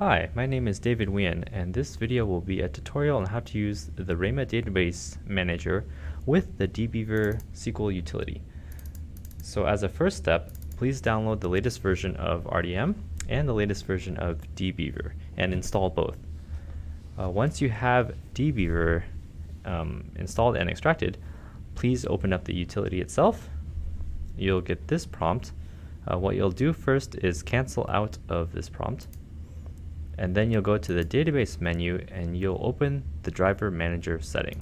Hi, my name is David Nguyen, and this video will be a tutorial on how to use the Raima database manager with the DBeaver SQL utility. So as a first step, please download the latest version of RDM and the latest version of DBeaver and install both. Once you have DBeaver installed and extracted, please open up the utility itself. You'll get this prompt. What you'll do first is cancel out of this prompt, and then you'll go to the database menu and you'll open the driver manager setting.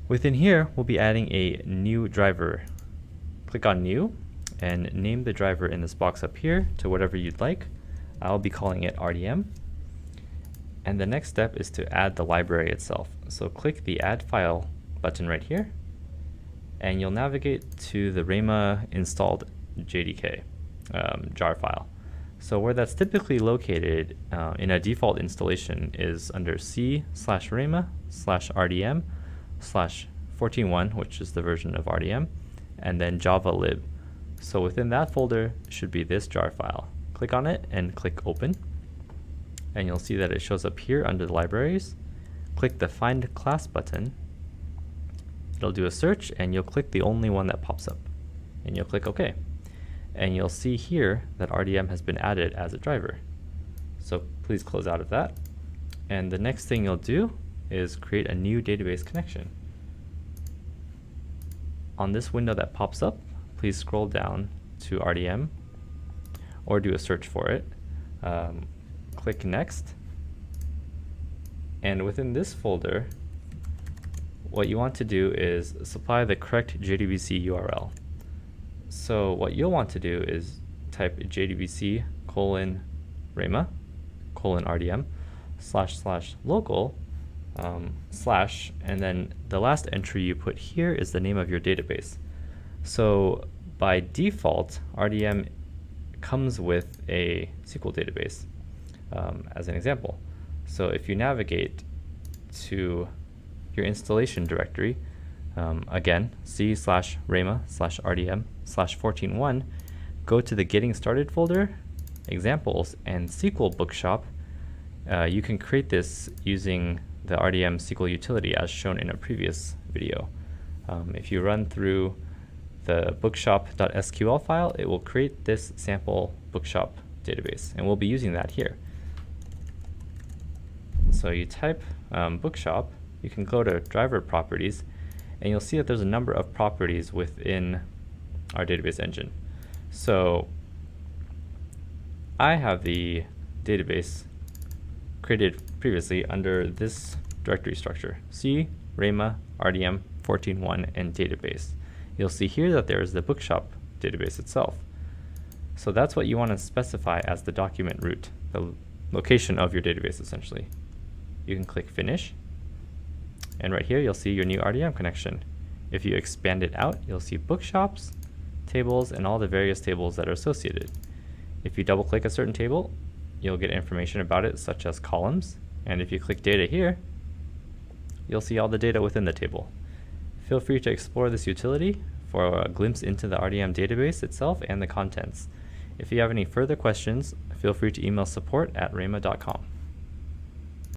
Within here, we'll be adding a new driver. Click on new and name the driver in this box up here to whatever you'd like. I'll be calling it RDM. And the next step is to add the library itself. So click the add file button right here, and you'll navigate to the Raima installed JDK jar file. So where that's typically located in a default installation is under C/Raima/RDM/14.1, which is the version of RDM, and then Java lib. So within that folder should be this jar file. Click on it and click open, and you'll see that it shows up here under the libraries. Click the find class button. It'll do a search and you'll click the only one that pops up, and you'll click OK. And you'll see here that RDM has been added as a driver. So please close out of that. And the next thing you'll do is create a new database connection. On this window that pops up, please scroll down to RDM or do a search for it. Click next. And within this folder, what you want to do is supply the correct JDBC URL. So what you'll want to do is type JDBC:/Raima:/RDM//local/ and then the last entry you put here is the name of your database. So by default, RDM comes with a SQL database as an example. So if you navigate to your installation directory, again, C/Raima/RDM/14.1, go to the Getting Started folder, Examples, and SQL Bookshop. You can create this using the RDM SQL utility as shown in a previous video. If you run through the bookshop.sql file, it will create this sample bookshop database, and we'll be using that here. So you type bookshop, you can go to driver properties, and you'll see that there's a number of properties within our database engine. So I have the database created previously under this directory structure, C/Raima:/RDM:14.1 and database. You'll see here that there is the bookshop database itself. So that's what you want to specify as the document root, the location of your database essentially. You can click finish. And right here, you'll see your new RDM connection. If you expand it out, you'll see bookshops, tables, and all the various tables that are associated. If you double click a certain table, you'll get information about it, such as columns. And if you click data here, you'll see all the data within the table. Feel free to explore this utility for a glimpse into the RDM database itself and the contents. If you have any further questions, feel free to email support@raima.com.